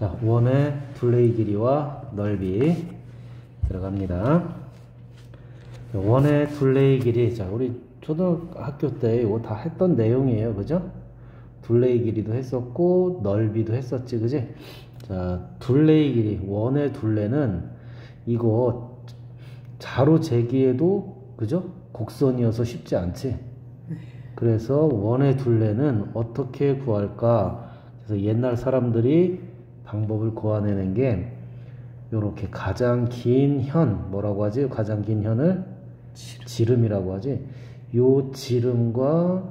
자, 원의 둘레의 길이와 넓이 들어갑니다. 원의 둘레의 길이, 자, 우리 초등학교 때 이거 다 했던 내용이에요. 그죠? 둘레의 길이도 했었고, 넓이도 했었지. 그지? 자, 둘레의 길이, 원의 둘레는 이거 자로 재기에도, 그죠? 곡선이어서 쉽지 않지? 그래서 원의 둘레는 어떻게 구할까? 그래서 옛날 사람들이 방법을 고안해낸 게 요렇게 가장 긴 현, 뭐라고 하지? 가장 긴 현을 지름이라고 하지. 요 지름과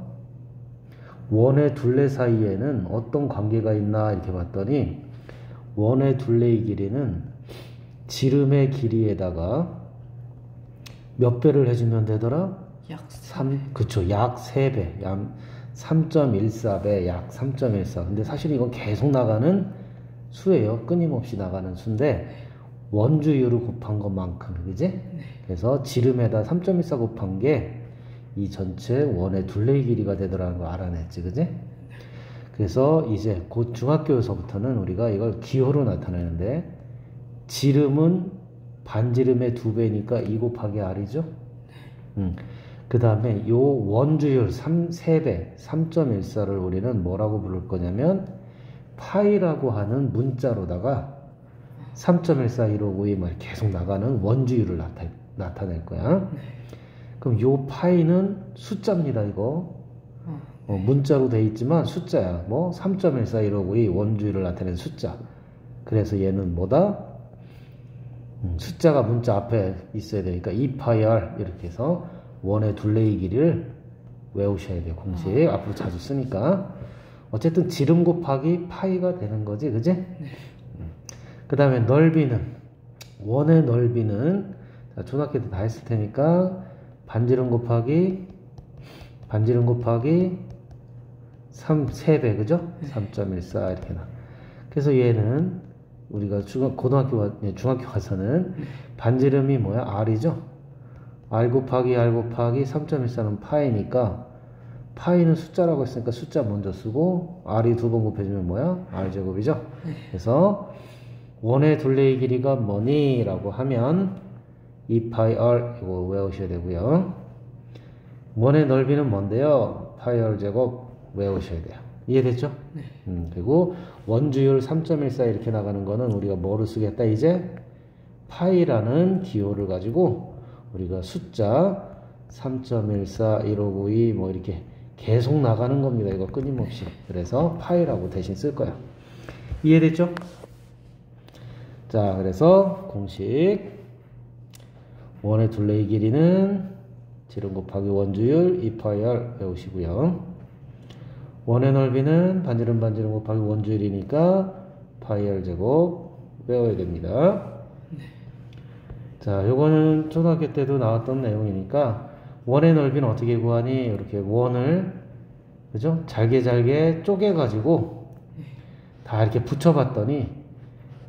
원의 둘레 사이에는 어떤 관계가 있나 이렇게 봤더니 원의 둘레의 길이는 지름의 길이에다가 몇 배를 해주면 되더라? 약 3, 그쵸. 약 3배. 약 3.14배, 약 3.14. 근데 사실 이건 계속 나가는 수예요. 끊임없이 나가는 수인데, 원주율을 곱한 것만큼, 그지? 네. 그래서 지름에다 3.14 곱한 게 이 전체 원의 둘레의 길이가 되더라는 걸 알아냈지, 그지? 그래서 이제 곧 중학교에서부터는 우리가 이걸 기호로 나타내는데, 지름은 반지름의 2배니까 2 곱하기 r이죠? 그 다음에 요 원주율 3배, 3.14를 우리는 뭐라고 부를 거냐면, 파이라고 하는 문자로다가 3.141552 말 계속 나가는 원주율을 나타낼 거야. 그럼 요 파이는 숫자입니다, 이거. 문자로 돼 있지만 숫자야. 뭐 3.141552 원주율을 나타내는 숫자. 그래서 얘는 뭐다? 숫자가 문자 앞에 있어야 되니까 2파이 r 이렇게 해서 원의 둘레의 길이를 외우셔야 돼요. 공식 앞으로 자주 쓰니까. 어쨌든 지름 곱하기 파이가 되는 거지, 그지? 네. 그 다음에 넓이는, 원의 넓이는, 자, 초등학교 때 다 했을 테니까, 반지름 곱하기 3배, 그죠? 3.14, 이렇게 나. 그래서 얘는, 우리가 중학교 가서는, 반지름이 뭐야? r이죠? r 곱하기 3.14는 파이니까, 파이는 숫자라고 했으니까 숫자 먼저 쓰고 r이 2번 곱해주면 뭐야? r제곱이죠? 그래서 원의 둘레의 길이가 뭐니? 라고 하면 2파이 r 이거 외우셔야 되고요. 원의 넓이는 뭔데요? 파이 r 제곱 외우셔야 돼요. 이해됐죠? 네. 그리고 원주율 3.14 이렇게 나가는 거는 우리가 뭐를 쓰겠다? 이제 파이라는 기호를 가지고 우리가 숫자 3.14, 1592 뭐 이렇게 계속 나가는 겁니다. 이거 끊임없이. 그래서 파이라고 대신 쓸 거야. 이해됐죠? 자, 그래서 공식 원의 둘레의 길이는 지름 곱하기 원주율 2파이 r 외우시고요. 원의 넓이는 반지름 곱하기 원주율이니까 파이 r 제곱 외워야 됩니다. 자, 요거는 초등학교 때도 나왔던 내용이니까 원의 넓이는 어떻게 구하니? 이렇게 원을, 그죠? 잘게 쪼개가지고 다 이렇게 붙여봤더니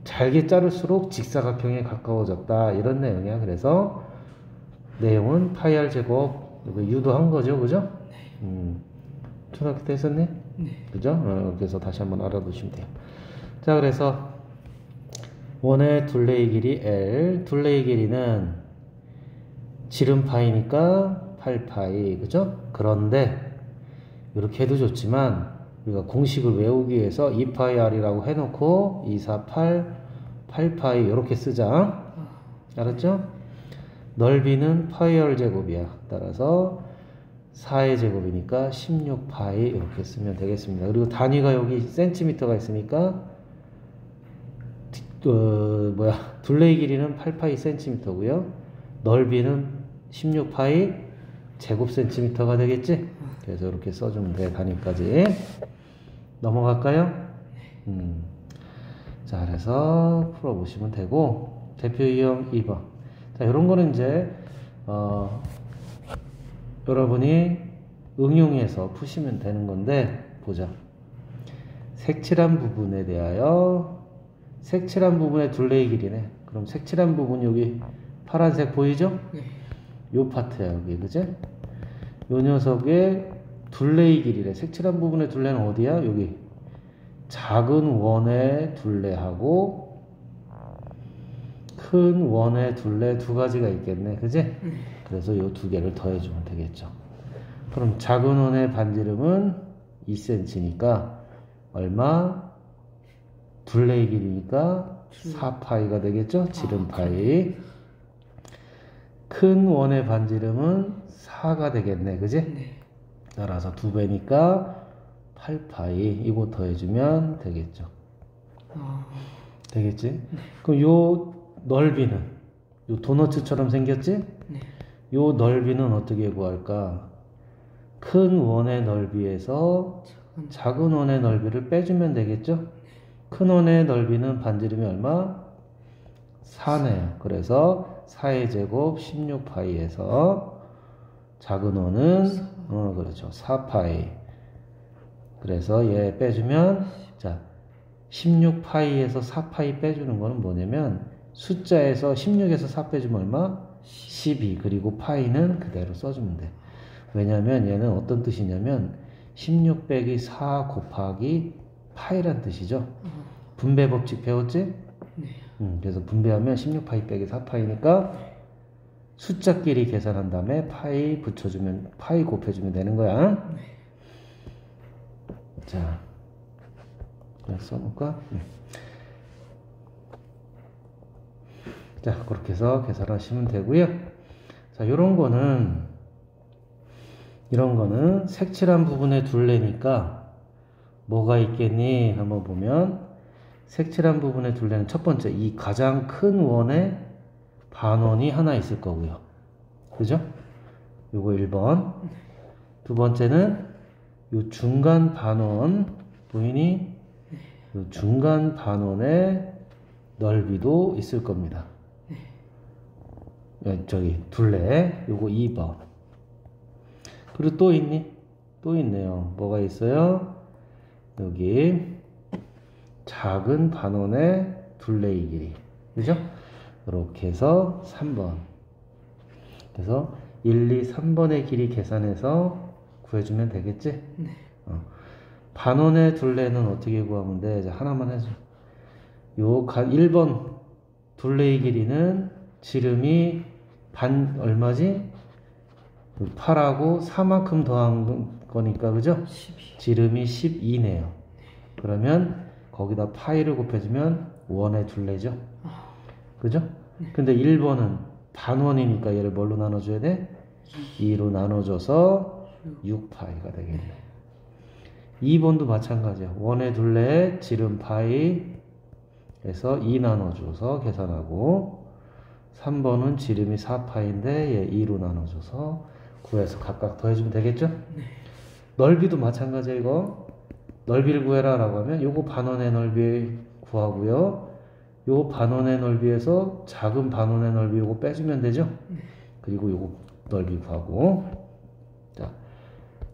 잘게 자를수록 직사각형에 가까워졌다. 이런 내용이야. 그래서 내용은 파이 r 제곱, 이거 유도한 거죠. 그죠? 초등학교 때 했었네? 네. 그죠? 그래서 다시 한번 알아두시면 돼요. 자, 그래서 원의 둘레의 길이 L, 둘레의 길이는 지름 파이니까 8파이, 그죠? 그런데 이렇게 해도 좋지만 우리가 공식을 외우기 위해서 2파이 r이라고 해놓고 2, 4, 8, 8파이 이렇게 쓰자. 알았죠? 넓이는 파이 r 제곱이야. 따라서 4의 제곱이니까 16파이 이렇게 쓰면 되겠습니다. 그리고 단위가 여기 센티미터가 있으니까 둘레의 길이는 8파이 센티미터고요. 넓이는 16파이 제곱 센티미터가 되겠지? 그래서 이렇게 써주면 돼. 단위까지. 넘어갈까요? 자, 그래서 풀어보시면 되고, 대표 유형 2번. 자, 이런 거는 이제, 여러분이 응용해서 푸시면 되는 건데, 보자. 색칠한 부분에 대하여, 색칠한 부분의 둘레의 길이네. 그럼 색칠한 부분 여기 파란색 보이죠? 요 파트야, 여기. 그지? 요 녀석의 둘레의 길이래. 색칠한 부분의 둘레는 어디야? 여기. 작은 원의 둘레하고 큰 원의 둘레 두 가지가 있겠네. 그지? 그래서 요 두 개를 더해주면 되겠죠. 그럼 작은 원의 반지름은 2cm니까 얼마? 둘레의 길이니까 4파이가 되겠죠? 지름 파이. 큰 원의 반지름은 4가 되겠네. 그지? 네. 따라서 2배니까 8파이. 이거 더해주면 되겠죠. 되겠지? 그럼 요 넓이는 요 도너츠처럼 생겼지? 네. 요 넓이는 어떻게 구할까? 큰 원의 넓이에서 작은 원의 넓이를 빼주면 되겠죠? 큰 원의 넓이는 반지름이 얼마? 4네요. 그래서 4의 제곱 16파이에서 작은 원은 그렇죠. 4파이. 그래서 얘 빼주면 자 16파이에서 4파이 빼주는 거는 뭐냐면 숫자에서 16에서 4 빼주면 얼마? 12. 그리고 파이는 그대로 써주면 돼. 왜냐면 얘는 어떤 뜻이냐면 16 빼기 4 곱하기 파이란 뜻이죠. 분배 법칙 배웠지? 네. 그래서 분배하면 16파이 빼기 4파이니까 숫자끼리 계산한 다음에 파이 붙여주면 파이 곱해주면 되는 거야. 네. 자, 써볼까? 자, 그렇게 해서 계산하시면 되고요. 자, 이런 거는 색칠한 부분의 둘레니까 뭐가 있겠니? 한번 보면 색칠한 부분의 둘레는 첫 번째 이 가장 큰 원의 반원이 하나 있을 거고요. 그죠? 요거 1번. 두 번째는 요 중간 반원 보이니? 요 중간 반원의 넓이도 있을 겁니다. 저기 둘레 요거 2번. 그리고 또 있니? 또 있네요. 뭐가 있어요? 여기 작은 반원의 둘레의 길이. 그죠? 이렇게 해서 3번. 그래서 1, 2, 3번의 길이 계산해서 구해주면 되겠지? 네. 반원의 둘레는 어떻게 구하면 돼? 이제 하나만 해줘. 요 1번 둘레의 길이는 지름이 얼마지? 8하고 4만큼 더한 거니까, 그죠? 12. 지름이 12네요. 그러면 거기다 파이를 곱해주면 원의 둘레죠. 그죠? 근데 1번은 반원이니까 얘를 뭘로 나눠줘야 돼? 2로 나눠줘서 6파이가 되겠네. 2번도 마찬가지야. 원의 둘레에 지름 파이에서 2 나눠줘서 계산하고 3번은 지름이 4파인데 얘 2로 나눠줘서 구해서 각각 더해주면 되겠죠? 네. 넓이도 마찬가지야. 이거 넓이를 구해라 라고 하면 요거 반원의 넓이 구하고요. 요 반원의 넓이에서 작은 반원의 넓이 요거 빼주면 되죠? 네. 그리고 요거 넓이 구하고 자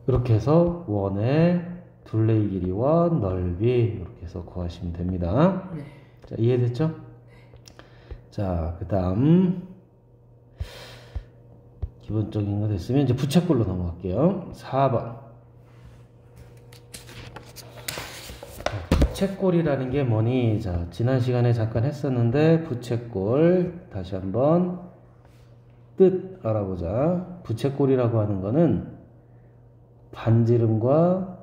이렇게 해서 원의 둘레의 길이와 넓이 이렇게 해서 구하시면 됩니다. 네. 자, 이해됐죠? 자, 그 다음 기본적인 거 됐으면 이제 부채꼴로 넘어갈게요. 4번. 부채꼴이라는 게 뭐니? 자, 지난 시간에 잠깐 했었는데 부채꼴 다시 한번 뜻 알아보자. 부채꼴이라고 하는 거는 반지름과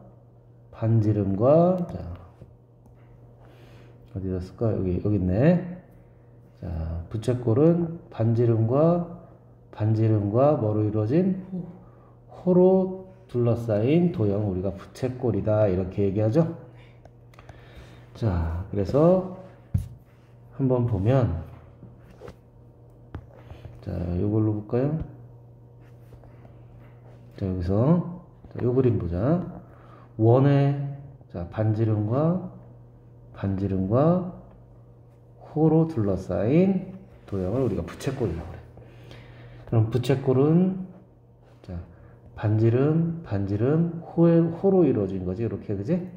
자, 어디 뒀을까? 여기 있네. 자, 부채꼴은 반지름과 뭐로 이루어진 호로 둘러싸인 도형 우리가 부채꼴이다 이렇게 얘기하죠. 자, 그래서 한번 보면 자, 요걸로 볼까요? 자, 여기서 요 그림 보자. 원의 자, 반지름과 호로 둘러싸인 도형을 우리가 부채꼴이라고 그래. 그럼 부채꼴은 자, 반지름, 호로 이루어진 거지. 이렇게, 그지?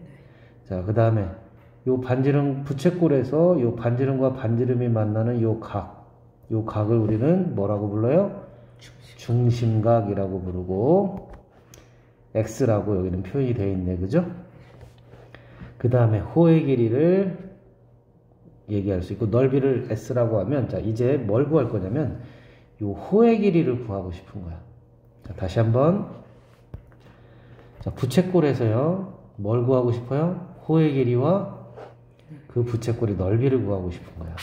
자, 그 다음에 요 반지름, 부채꼴에서 요 반지름과 반지름이 만나는 요 각을 우리는 뭐라고 불러요? 중심각이라고 부르고 X라고 여기는 표현이 되어 있네. 그죠? 그 다음에 호의 길이를 얘기할 수 있고, 넓이를 S라고 하면, 자, 이제 뭘 구할 거냐면, 요 호의 길이를 구하고 싶은 거야. 자, 다시 한번. 자, 부채꼴에서요, 뭘 구하고 싶어요? 호의 길이와 그 부채꼴의 넓이를 구하고 싶은 거야.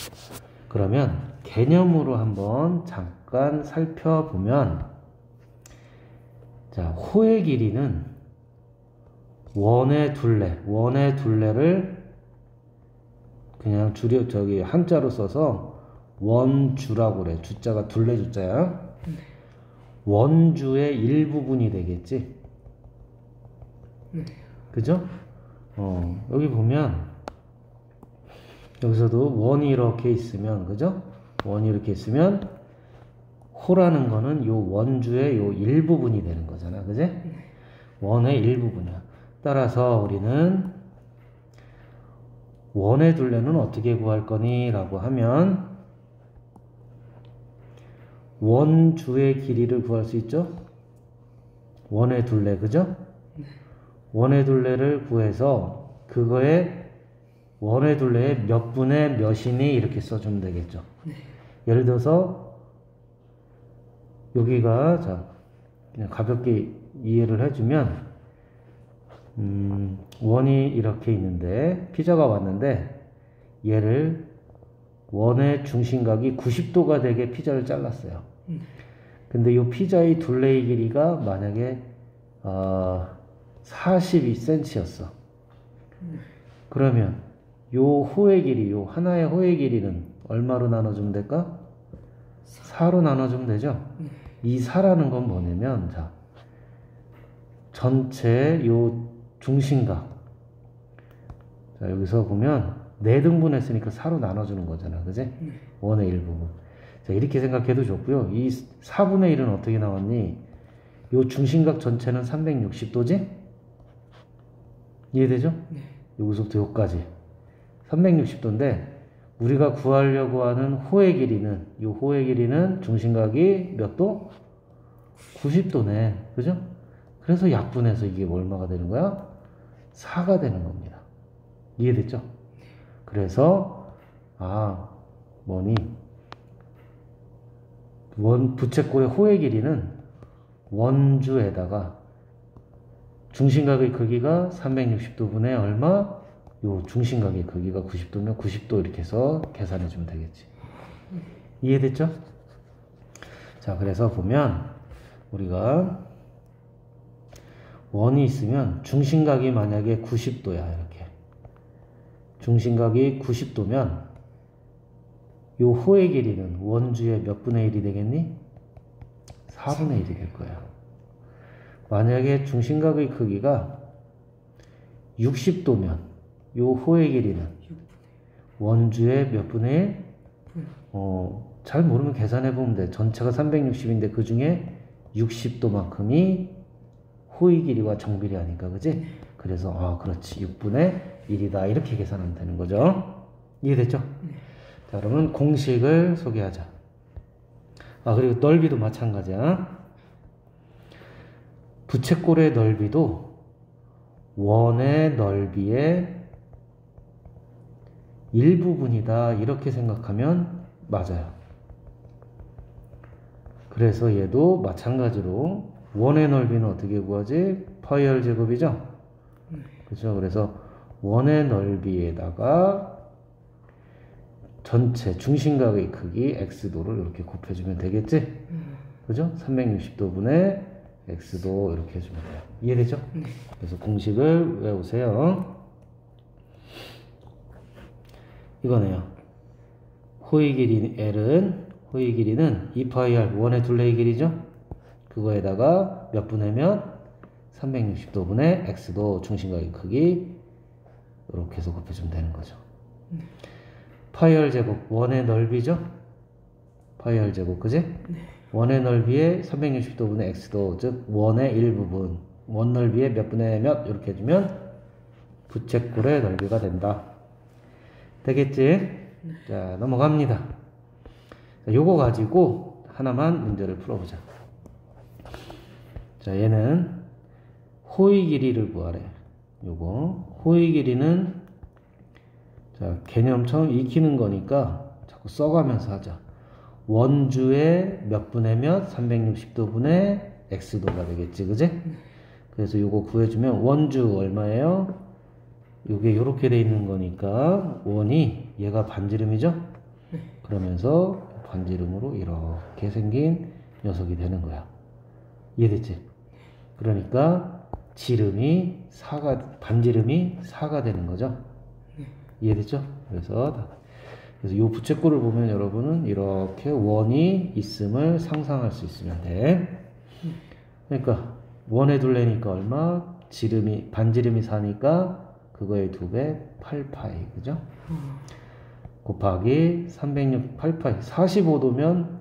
그러면 개념으로 한번 잠깐 살펴보면, 자, 호의 길이는 원의 둘레를 그냥 한자로 써서 원주라고 그래. 주자가 둘레 주자야. 원주의 일부분이 되겠지. 그죠? 여기 보면, 여기서도 원이 이렇게 있으면, 그죠? 원이 이렇게 있으면, 호라는 거는 요 원주의 요 일부분이 되는 거잖아. 그지? 원의 일부분이야. 따라서 우리는 원의 둘레는 어떻게 구할 거니? 라고 하면, 원주의 길이를 구할 수 있죠? 원의 둘레, 그죠? 원의 둘레를 구해서 그거에 원의 둘레의 몇 분의 몇이니 이렇게 써주면 되겠죠. 예를 들어서 여기가, 자, 그냥 가볍게 이해를 해주면, 원이 이렇게 있는데 피자가 왔는데 얘를 원의 중심각이 90도가 되게 피자를 잘랐어요. 근데 이 피자의 둘레의 길이가 만약에 42cm였어. 그러면 요 호의 길이, 요 하나의 호의 길이는 얼마로 나눠주면 될까? 4로 나눠주면 되죠? 이 4라는 건 뭐냐면, 자, 전체 요 중심각. 자, 여기서 보면 4등분 했으니까 4로 나눠주는 거잖아. 그지? 원의 일부분. 자, 이렇게 생각해도 좋고요. 이 4분의 1은 어떻게 나왔니? 요 중심각 전체는 360도지? 이해되죠? 네. 여기서부터 여기까지 360도인데 우리가 구하려고 하는 호의 길이는, 요 호의 길이는 중심각이 몇 도? 90도네. 그죠? 그래서 약분해서 이게 얼마가 되는 거야? 4가 되는 겁니다. 이해됐죠? 그래서 뭐니? 부채꼴의 호의 길이는 원주에다가 중심각의 크기가 360도분의 얼마? 요 중심각의 크기가 90도면 90도 이렇게 해서 계산해 주면 되겠지. 이해됐죠? 자, 그래서 보면 우리가 원이 있으면 중심각이 만약에 90도야. 이렇게 중심각이 90도면 요 호의 길이는 원주의 몇 분의 1이 되겠니? 4분의 1이 될 거야. 만약에 중심각의 크기가 60도면 요 호의 길이는 원주의 몇 분의 1? 잘 모르면 계산해 보면 돼. 전체가 360인데 그 중에 60도만큼이 호의 길이와 정비례 하니까, 그지? 그래서 그렇지, 6분의 1이다 이렇게 계산하면 되는 거죠. 이해됐죠? 자, 그러면 공식을 소개하자. 그리고 넓이도 마찬가지야. 부채꼴의 넓이도 원의 넓이의 일부분이다 이렇게 생각하면 맞아요. 그래서 얘도 마찬가지로 원의 넓이는 어떻게 구하지? 파이 r 제곱이죠? 그죠? 그래서 원의 넓이에다가 전체 중심각의 크기 x도를 이렇게 곱해주면 되겠지? 그죠? 360도분의 x도 이렇게 해주면 돼요. 이해되죠? 네. 그래서 공식을 외우세요. 이거네요. 호의 길이 L은, 호의 길이는 2파이 r, 원의 둘레의 길이죠? 그거에다가 몇 분의 몇? 360도분의 x도 중심각의 크기 이렇게 해서 곱해주면 되는 거죠. 파이 r 제곱, 원의 넓이죠? 파이 r 제곱, 그지? 네. 원의 넓이에 360도분의 x도, 즉 원의 일부분, 원 넓이에 몇 분의 몇 이렇게 해주면 부채꼴의 넓이가 된다. 되겠지? 네. 자, 넘어갑니다. 자, 요거 가지고 하나만 문제를 풀어보자. 자, 얘는 호의 길이를 구하래. 요거 호의 길이는 자, 개념 처음 익히는 거니까 자꾸 써가면서 하자. 원주의 몇 분의 몇? 360도 분의 x도가 되겠지, 그지? 그래서 요거 구해주면 원주 얼마예요? 요게 요렇게 돼 있는 거니까 원이 얘가 반지름이죠? 그러면서 반지름으로 이렇게 생긴 녀석이 되는 거야. 이해됐지? 그러니까 지름이 4가, 반지름이 4가 되는 거죠? 이해됐죠? 그래서 요 부채꼴을 보면 여러분은 이렇게 원이 있음을 상상할 수 있으면 돼. 그러니까 원의 둘레니까 얼마? 지름이, 반지름이 4니까 그거의 2배 8파이, 그죠? 곱하기 306, 8파이. 45도면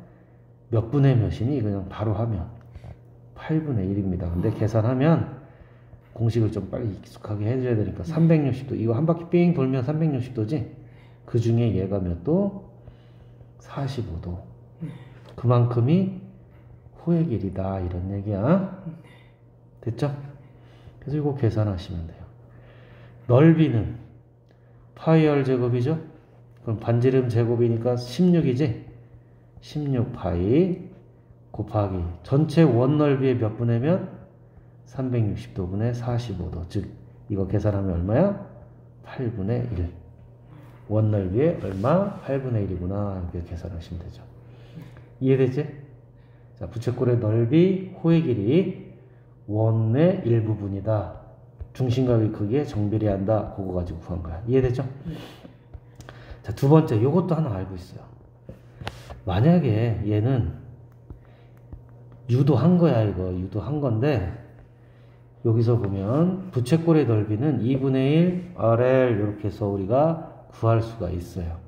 몇 분의 몇이니? 그냥 바로 하면 8분의 1입니다. 근데 계산하면 공식을 좀 빨리 익숙하게 해줘야 되니까 360도. 이거 한 바퀴 삥 돌면 360도지? 그 중에 얘가 몇 도? 45도. 그만큼이 호의 길이다. 이런 얘기야. 됐죠? 그래서 이거 계산하시면 돼요. 넓이는 파이 r 제곱이죠? 그럼 반지름 제곱이니까 16이지? 16파이 곱하기 전체 원 넓이의 몇 분의 몇? 360도 분의 45도. 즉 이거 계산하면 얼마야? 8분의 1. 원 넓이의 얼마? 8분의 1이구나. 이렇게 계산하시면 되죠. 이해되지? 자, 부채꼴의 넓이, 호의 길이 원의 일부분이다. 중심각의 크기에 정비례한다. 그거 가지고 구한 거야. 이해되죠? 자, 두 번째, 요것도 하나 알고 있어요. 만약에 얘는 유도한 거야, 이거. 유도한 건데, 여기서 보면 부채꼴의 넓이는 2분의 1 RL 이렇게 해서 우리가 구할 수가 있어요.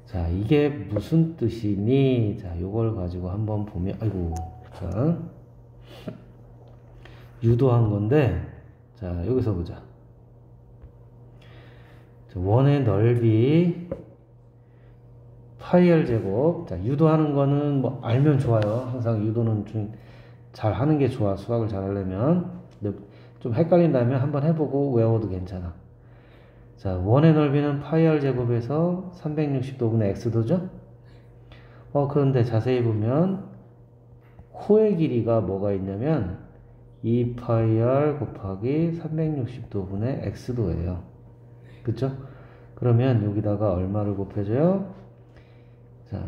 자, 이게 무슨 뜻이니? 자, 요걸 가지고 한번 보면, 아이고, 자, 유도한 건데, 자, 여기서 보자. 자, 원의 넓이 파이 r 제곱. 자, 유도하는 거는 뭐 알면 좋아요. 항상 유도는 좀 잘 하는 게 좋아. 수학을 잘 하려면. 근데 좀 헷갈린다면 한번 해보고 외워도 괜찮아. 자, 원의 넓이는 파이 r 제곱에서 360도분의 x도죠? 그런데 자세히 보면 호의 길이가 뭐가 있냐면 2파이 r 곱하기 360도분의 x도예요. 그쵸? 그러면 여기다가 얼마를 곱해줘요? 자,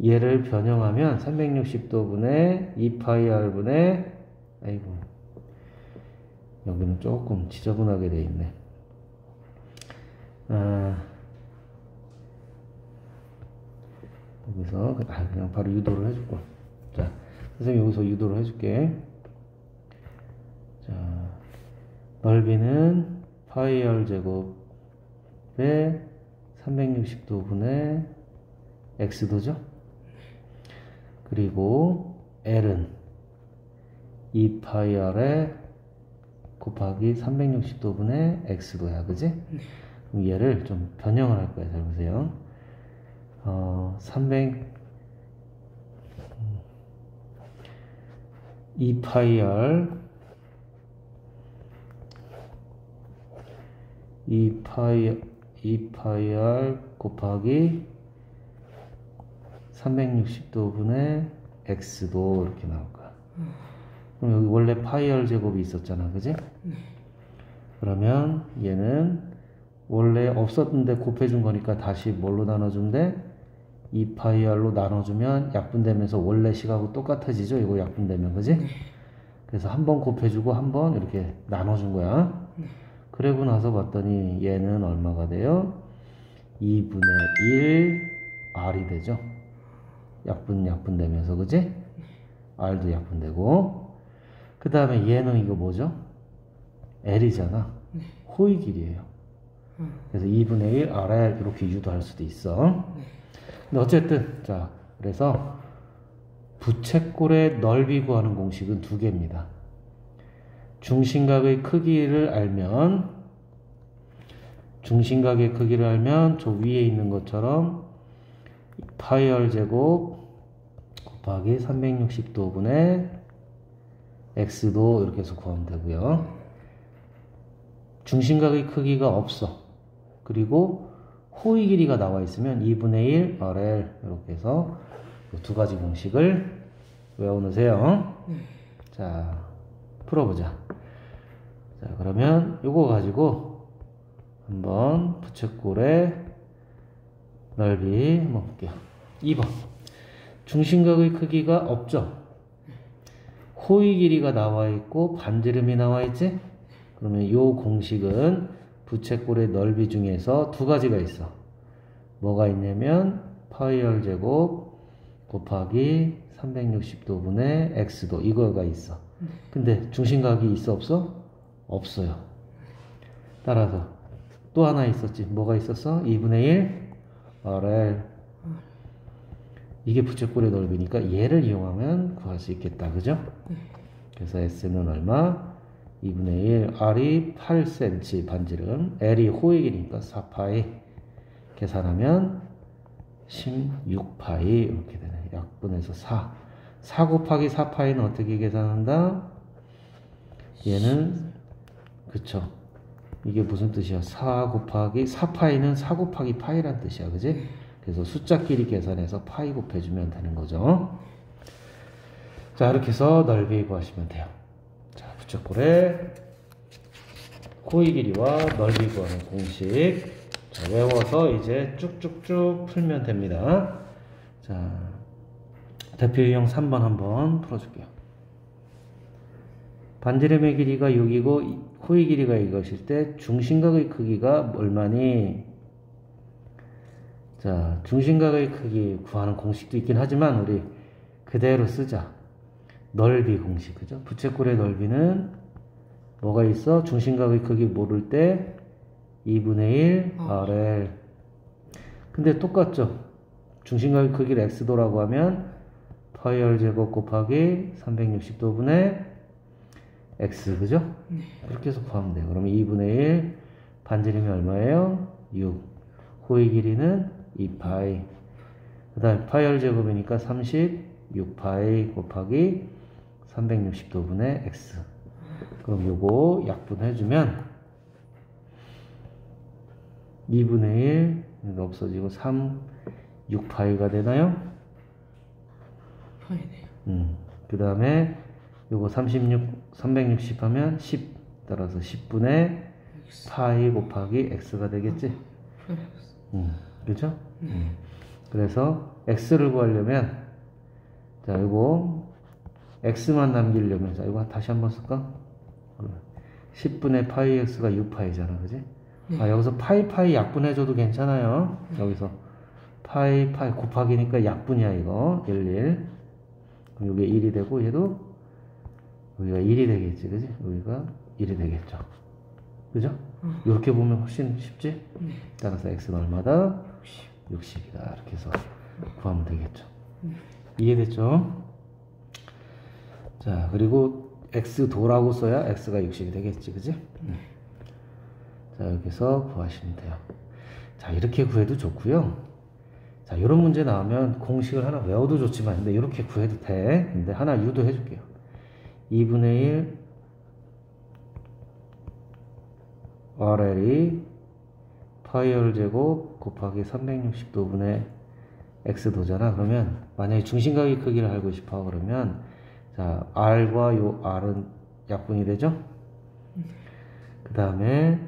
얘를 변형하면 360도분의 2파이 r분의, 아이고, 여기는 조금 지저분하게 돼 있네. 여기서 그냥 바로 유도를 해줄 걸. 자, 선생님 여기서 유도를 해줄게. 자, 넓이는 파이 r 제곱에 360도분의 x도죠. 그리고 L은 2파이 r에 곱하기 360도분의 x도야, 그지? 그럼 얘를 좀 변형을 할 거야. 잘 보세요. 2파이 r 2파이 r 곱하기 360도분의 x도 이렇게 나올 거야. 그럼 여기 원래 파이 r 제곱이 있었잖아, 그지? 그러면 얘는 원래 없었는데 곱해준 거니까 다시 뭘로 나눠주면 돼? 2파이 r로 나눠주면 약분되면서 원래 식하고 똑같아지죠? 이거 약분되면, 그지? 그래서 한 번 곱해주고 한 번 이렇게 나눠준 거야. 그러고 나서 봤더니 얘는 얼마가 돼요? 2분의 1 r이 되죠? 약분되면서, 그지? r도 약분되고. 그 다음에 얘는 이거 뭐죠? l이잖아. 호의 길이에요. 그래서 2분의 1 r에 이렇게 유도할 수도 있어. 근데 어쨌든, 자, 그래서 부채꼴의 넓이 구하는 공식은 두 개입니다. 중심각의 크기를 알면 저 위에 있는 것처럼 파이 r 제곱 곱하기 360도분의 x도 이렇게 해서 구하면 되고요. 중심각의 크기가 없어. 그리고 호의 길이가 나와 있으면 2분의 1 RL 이렇게 해서 두 가지 공식을 외워놓으세요. 자, 풀어보자. 자, 그러면 요거 가지고 한번 부채꼴의 넓이 한번 볼게요. 2번. 중심각의 크기가 없죠? 호의 길이가 나와 있고 반지름이 나와 있지? 그러면 요 공식은 부채꼴의 넓이 중에서 두 가지가 있어. 뭐가 있냐면 파이 r 제곱 곱하기 360도분의 x도 이거가 있어. 근데 중심각이 있어 없어? 없어요. 따라서 또 하나 있었지. 뭐가 있었어? 2분의 1 RL. 이게 부채꼴의 넓이니까 얘를 이용하면 구할 수 있겠다. 그죠? 그래서 S는 얼마? 2분의 1 R이 8cm 반지름, L이 호의 길이니까 4파이 계산하면 16파이 이렇게 되네. 약분해서 4 곱하기 4파이는 어떻게 계산한다? 얘는 그쵸, 이게 무슨 뜻이야? 4 곱하기 4파이는 4 곱하기 파이란 뜻이야. 그지? 그래서 숫자끼리 계산해서 파이 곱해주면 되는 거죠. 자, 이렇게 해서 넓이 구하시면 돼요. 자, 부채꼴의 호의 길이와 넓이 구하는 공식. 자, 외워서 이제 쭉쭉쭉 풀면 됩니다. 자, 대표 유형 3번 한번 풀어줄게요. 반지름의 길이가 6이고 호의 길이가 이것일 때 중심각의 크기가 얼마니? 자, 중심각의 크기 구하는 공식도 있긴 하지만 우리 그대로 쓰자. 넓이 공식, 그죠? 부채꼴의 넓이는 뭐가 있어? 중심각의 크기 모를 때 2분의 1 RL. 근데 똑같죠? 중심각의 크기를 x도라고 하면 파이 r 제곱 곱하기 360도분의 x, 그죠? 그렇게 해서 구하면 돼요. 그러면 2분의 1 반지름이 얼마예요? 6. 호의 길이는 2파이. 그 다음에 파이 r 제곱이니까 36파이 곱하기 360도분의 x. 그럼 요거 약분해주면 2분의 1 없어지고 6파이가 되나요? 파이네요. 그 다음에 요거 360 하면 10 따라서 10분의 파이 곱하기 x가 되겠지? 그렇죠? 그래서 x를 구하려면 자, 요거 x만 남기려면 자, 이거 다시 한번 쓸까? 10분의 파이 x가 6파이잖아. 그지? 아, 여기서 파이 약분해줘도 괜찮아요. 여기서 파이 곱하기니까 약분이야. 이거 1 그럼 여기 1이 되고 얘도 여기가 1이 되겠지. 그지? 여기가 1이 되겠죠. 그죠? 이렇게 보면 훨씬 쉽지? 따라서 x는 얼마다? 60이다. 이렇게 해서 구하면 되겠죠. 이해됐죠? 자, 그리고 x도라고 써야 x가 60이 되겠지. 그지? 자, 여기서 구하시면 돼요. 자, 이렇게 구해도 좋고요. 자, 이런 문제 나오면 공식을 하나 외워도 좋지만 근데 이렇게 구해도 돼. 근데 하나 유도해 줄게요. 2분의 1 RL이 파이 r 제곱 곱하기 360도분의 x도잖아. 그러면 만약에 중심각의 크기를 알고 싶어 그러면 자, r과 요 r은 약분이 되죠? 그 다음에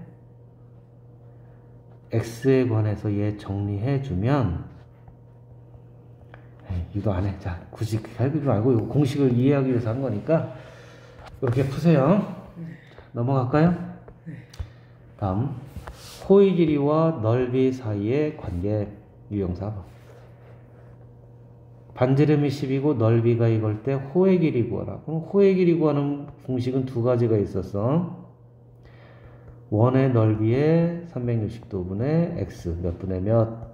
x에 관해서 얘 정리해 주면 유도 안 해. 자, 굳이 해주지 말고 이 공식을 이해하기 위해서 한 거니까 이렇게 푸세요. 넘어갈까요? 다음 호의 길이와 넓이 사이의 관계 유형 4번. 반지름이 10이고 넓이가 이걸 때 호의 길이 구하라. 그럼 호의 길이 구하는 공식은 두 가지가 있었어. 원의 넓이에 360도분의 x 몇 분의 몇.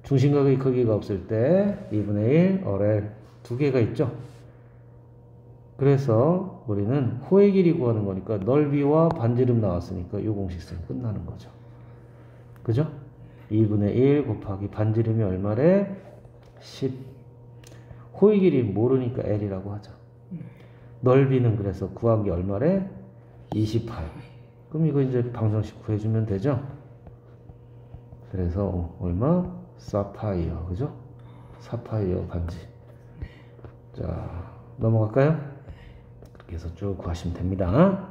중심각의 크기가 없을 때 2분의 1 RL 두 개가 있죠. 그래서 우리는 호의 길이 구하는 거니까 넓이와 반지름 나왔으니까 이 공식 쓰면 끝나는 거죠. 그죠? 2분의 1 곱하기 반지름이 얼마래? 10. 호의 길이 모르니까 L이라고 하죠. 넓이는 그래서 구한 게 얼마래? 20파이. 그럼 이거 이제 방정식 구해주면 되죠? 그래서 얼마? 사파이어, 그죠? 사파이어 반지. 자, 넘어갈까요? 그렇게 해서 쭉 구하시면 됩니다.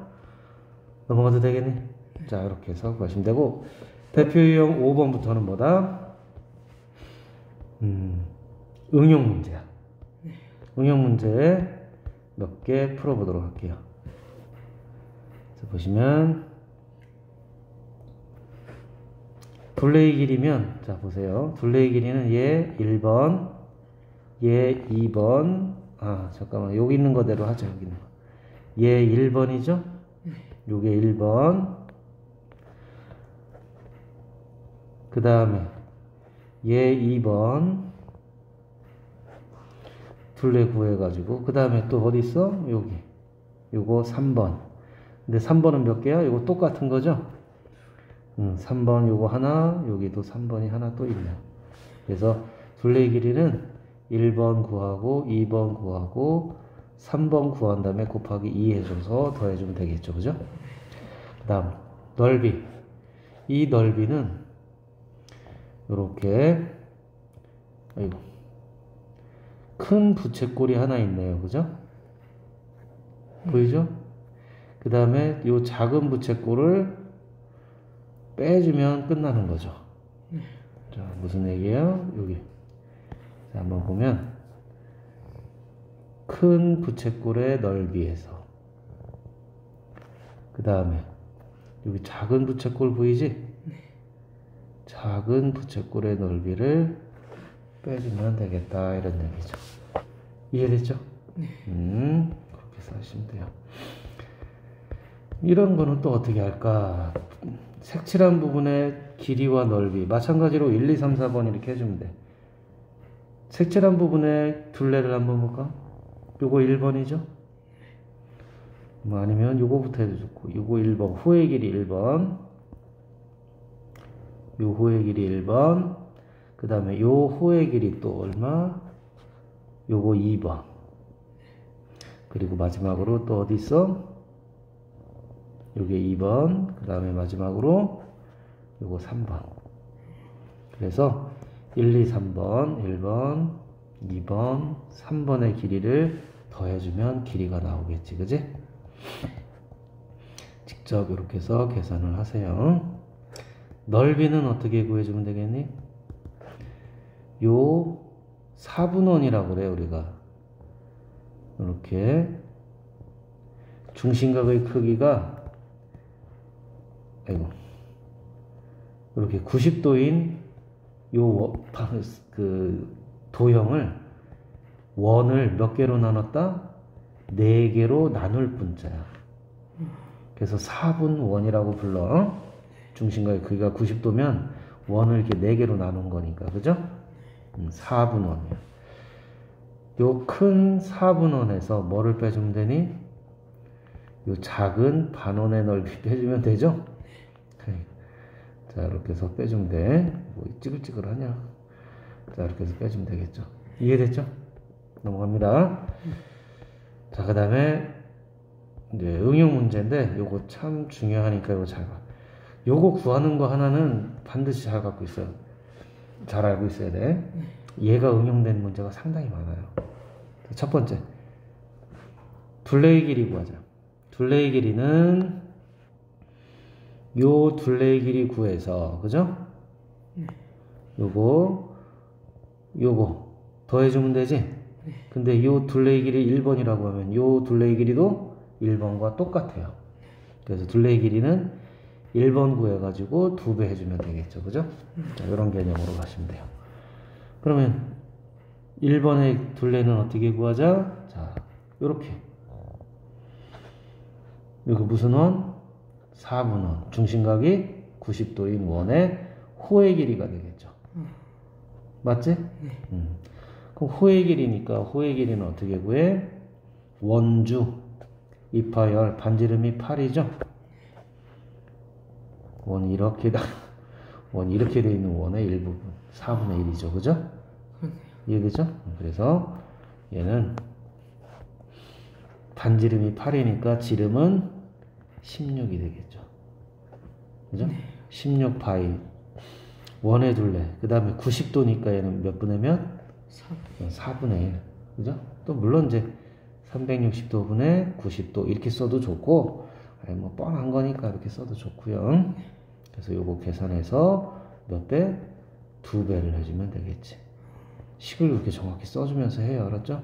넘어가도 되겠니? 자, 이렇게 해서 구하시면 되고, 대표 유형 5번부터는 뭐다? 응용 문제야. 응용 문제 몇 개 풀어보도록 할게요. 자, 보시면 둘레의 길이면, 자 보세요. 둘레의 길이는 얘 1번, 얘 2번, 잠깐만, 여기 있는 거대로 하죠. 여기 있는 거. 얘 1번이죠? 요게 1번. 그 다음에 얘 2번. 둘레 구해가지고, 그 다음에 또 어디 있어? 여기. 요거 3번. 근데 3번은 몇 개야? 요거 똑같은 거죠? 3번 요거 하나, 여기도 3번이 하나 또 있네요. 그래서 둘레의 길이는 1번 구하고, 2번 구하고, 3번 구한 다음에 곱하기 2 해줘서 더해주면 되겠죠. 그죠? 그 다음, 넓이. 이 넓이는 요렇게, 아이고, 큰 부채꼴이 하나 있네요. 그죠? 보이죠? 그 다음에 요 작은 부채꼴을 빼주면 끝나는 거죠. 자, 무슨 얘기예요? 여기. 자, 한번 보면, 큰 부채꼴의 넓이에서, 그 다음에 여기 작은 부채꼴 보이지? 작은 부채꼴의 넓이를 빼주면 되겠다, 이런 얘기죠. 이해됐죠? 그렇게 해서 하시면 돼요. 이런 거는 또 어떻게 할까? 색칠한 부분의 길이와 넓이 마찬가지로 1, 2, 3, 4번 이렇게 해주면 돼. 색칠한 부분의 둘레를 한번 볼까? 요거 1번이죠? 뭐 아니면 요거부터 해도 좋고, 요거 1번, 호의 길이 1번, 요 호의 길이 1번, 그 다음에 요 호의 길이 또 얼마? 요거 2번. 그리고 마지막으로 또 어디 있어? 요게 2번, 그 다음에 마지막으로 요거 3번. 그래서 1, 2, 3번, 1번, 2번, 3번의 길이를 더해주면 길이가 나오겠지, 그지? 직접 이렇게 해서 계산을 하세요. 넓이는 어떻게 구해주면 되겠니? 요 4분원이라고 그래요, 우리가. 이렇게 중심각의 크기가, 아이고, 이렇게 90도인 요 도형을, 원을 몇 개로 나눴다? 4개로 나눌 분자야. 그래서 4분원이라고 불러. 중심각의 크기가 90도면 원을 이렇게 4개로 나눈 거니까, 그죠? 4분원이야. 요 큰 4분원에서 뭐를 빼주면 되니? 요 작은 반원의 넓이 빼주면 되죠? 자, 이렇게 해서 빼주면 돼. 뭐 찌글찌글하냐? 자, 이렇게 해서 빼주면 되겠죠. 이해됐죠? 넘어갑니다. 자, 그 다음에 이제 응용 문제인데, 요거 참 중요하니까 요거 잘 봐. 요거 구하는 거 하나는 반드시 잘 갖고 있어요. 잘 알고 있어야 돼. 얘가 응용된 문제가 상당히 많아요. 첫 번째, 둘레의 길이 구하자. 둘레의 길이는 요 둘레의 길이 구해서, 그죠? 요거 더해주면 되지? 근데 요 둘레의 길이 1번이라고 하면 요 둘레의 길이도 1번과 똑같아요. 그래서 둘레의 길이는 1번 구해가지고 2배 해주면 되겠죠. 그죠? 자, 이런 개념으로 가시면 돼요. 그러면 1번의 둘레는 어떻게 구하자? 자, 요렇게. 여기 무슨 원? 4분원. 중심각이 90도인 원의 호의 길이가 되겠죠. 맞지? 그럼 호의 길이니까 호의 길이는 어떻게 구해? 원주, 이파열, 반지름이 8이죠? 원 이렇게 돼 있는 원의 일부분 4분의 1이죠. 그죠? 이해되죠? 그래서 얘는 반지름이 8이니까 지름은 16이 되겠죠. 그죠? 16파이. 원의 둘레. 그 다음에 90도니까 얘는 몇 분의 몇? 4분의 1. 그죠? 또 물론 이제 360도 분의 90도 이렇게 써도 좋고, 아니 뭐 뻔한 거니까 이렇게 써도 좋고요. 그래서 요거 계산해서 몇 배? 2배를 해주면 되겠지. 식을 그렇게 정확히 써주면서 해요. 알았죠?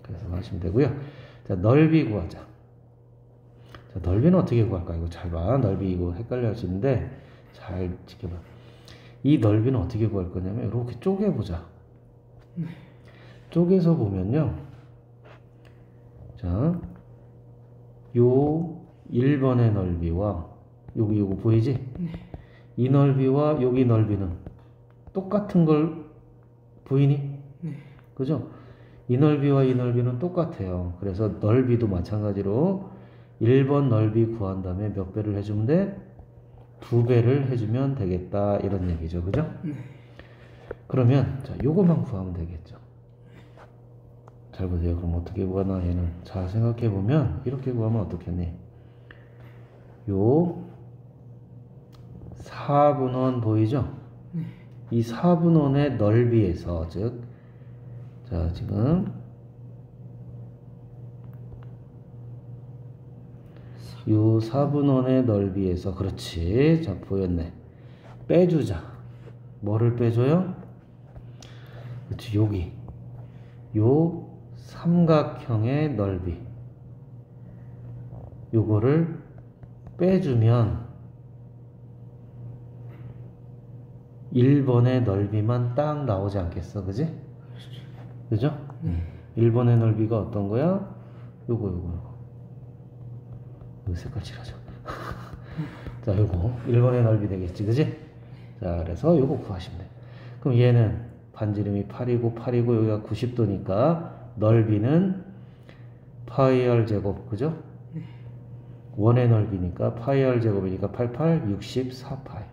그래서 하시면 되고요. 자, 넓이 구하자. 자, 넓이는 어떻게 구할까? 이거 잘 봐. 넓이 이거 헷갈려 할 수 있는데 잘 지켜봐. 이 넓이는 어떻게 구할 거냐면 이렇게 쪼개보자. 쪼개서 보면요. 자, 요 1번의 넓이와 여기 요거 보이지? 이 넓이와 여기 넓이는 똑같은 걸 보이니? 그죠? 이 넓이와 이 넓이는 똑같아요. 그래서 넓이도 마찬가지로 1번 넓이 구한 다음에 몇 배를 해주면 돼? 2배를 해주면 되겠다. 이런 얘기죠. 그죠? 그러면 자, 요것만 구하면 되겠죠. 잘 보세요. 그럼 어떻게 구하나 얘는. 자, 생각해 보면 이렇게 구하면 어떻겠니? 요 4분원 보이죠? 이 4분원의 넓이에서 즉, 자 지금 요 4분원의 넓이에서 그렇지. 자 보였네. 빼주자. 뭐를 빼줘요? 그렇지. 여기 요 삼각형의 넓이 요거를 빼주면 1번의 넓이만 딱 나오지 않겠어? 그지? 그죠? 1번의 넓이가 어떤 거야? 요거 색깔 칠하죠. 자, 요거 1번의 넓이 되겠지, 그지? 자, 그래서 요거 구하시면 돼. 그럼 얘는 반지름이 8이고 여기가 90도니까 넓이는 파이 r 제곱, 그죠? 원의 넓이니까 파이 r 제곱이니까 88, 64파이.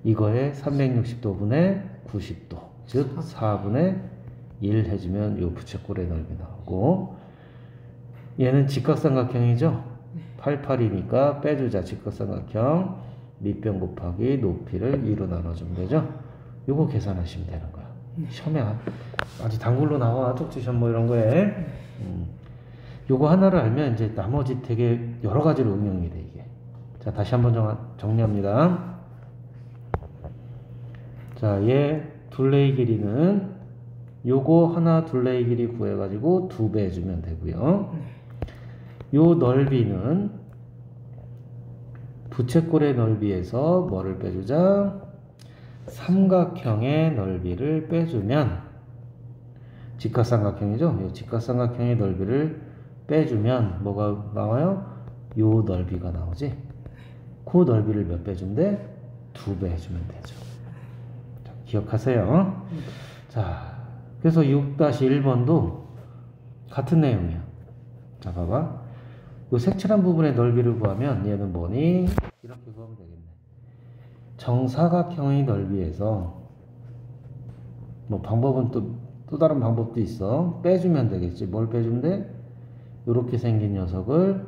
이거에 360도분의 90도, 즉 4분의 1 해주면 요 부채꼴의 넓이 나오고, 얘는 직각삼각형이죠? 88이니까 빼주자. 직각삼각형 밑변 곱하기 높이를 2로 나눠주면 되죠? 요거 계산하시면 되는 거야. 시험에 아주 단글로 나와. 쪽지시험 뭐 이런 거에. 요거 하나를 알면 이제 나머지 되게 여러 가지로 응용이 돼, 이게. 자, 다시 한번 정리합니다. 자, 얘 둘레의 길이는 요거 하나 둘레의 길이 구해가지고 2배 해주면 되고요. 요 넓이는 부채꼴의 넓이에서 뭐를 빼주자? 삼각형의 넓이를 빼주면, 직각삼각형이죠? 요 직각삼각형의 넓이를 빼주면 뭐가 나와요? 요 넓이가 나오지? 그 넓이를 몇 배 해주면 돼? 2배 해주면 되죠. 자, 기억하세요. 자, 그래서 6-1번도 같은 내용이야. 자, 봐봐. 요 색칠한 부분의 넓이를 구하면 얘는 뭐니? 이렇게 구하면 되겠네. 정사각형의 넓이에서 뭐 방법은 또 다른 방법도 있어. 빼주면 되겠지. 뭘 빼주면 돼? 요렇게 생긴 녀석을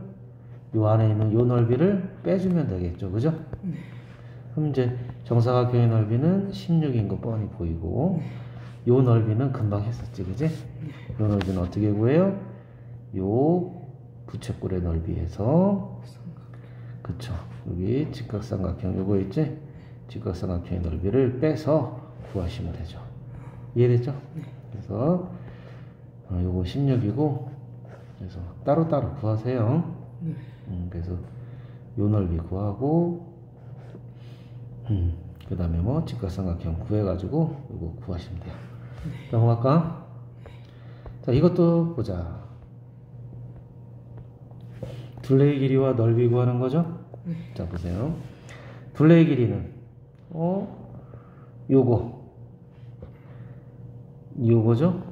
요 안에 있는 요 넓이를 빼주면 되겠죠. 그죠? 그럼 이제 정사각형의 넓이는 16인 거 뻔히 보이고, 요 넓이는 금방 했었지. 그지? 요 넓이는 어떻게 구해요? 요 부채꼴의 넓이에서, 그쵸, 여기 직각삼각형 요거 있지? 직각삼각형의 넓이를 빼서 구하시면 되죠. 이해됐죠? 그래서 요거 16이고 그래서 따로따로 구하세요. 그래서 요 넓이 구하고 그 다음에 뭐 직각삼각형 구해가지고 요거 구하시면 돼요. 넘어갈까? 자, 이것도 보자. 둘레의 길이와 넓이 구하는 거죠? 자, 보세요. 둘레의 길이는 요거죠?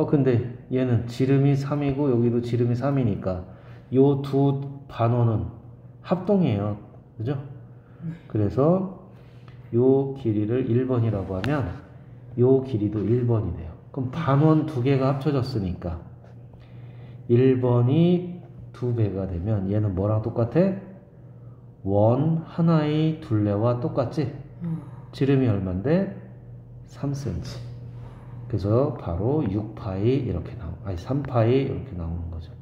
근데 얘는 지름이 3이고 여기도 지름이 3이니까 요 두 반원은 합동이에요. 그죠? 그래서 요 길이를 1번이라고 하면 요 길이도 1번이 돼요. 그럼 반원 두 개가 합쳐졌으니까 1번이 2배가 되면 얘는 뭐랑 똑같아? 원 하나의 둘레와 똑같지? 지름이 얼만데? 3cm. 그래서 바로 6파이 이렇게 아니 3파이 이렇게 나오는 거죠.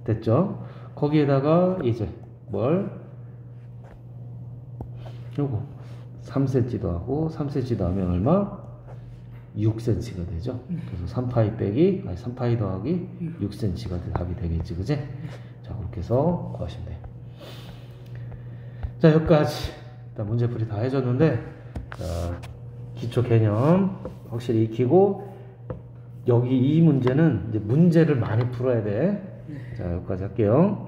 됐죠? 거기에다가 이제 뭘? 요거 3cm도 하고 3cm도 하면 얼마? 6cm가 되죠. 그래서 3파이 빼기, 아니 3파이 더하기 6cm가 답이 되겠지, 그지? 자, 그렇게 해서 구하시면 돼요. 자, 여기까지 일단 문제풀이 다 해줬는데, 자, 기초 개념 확실히 익히고, 여기 이 문제는 이제 문제를 많이 풀어야 돼. 자, 여기까지 할게요.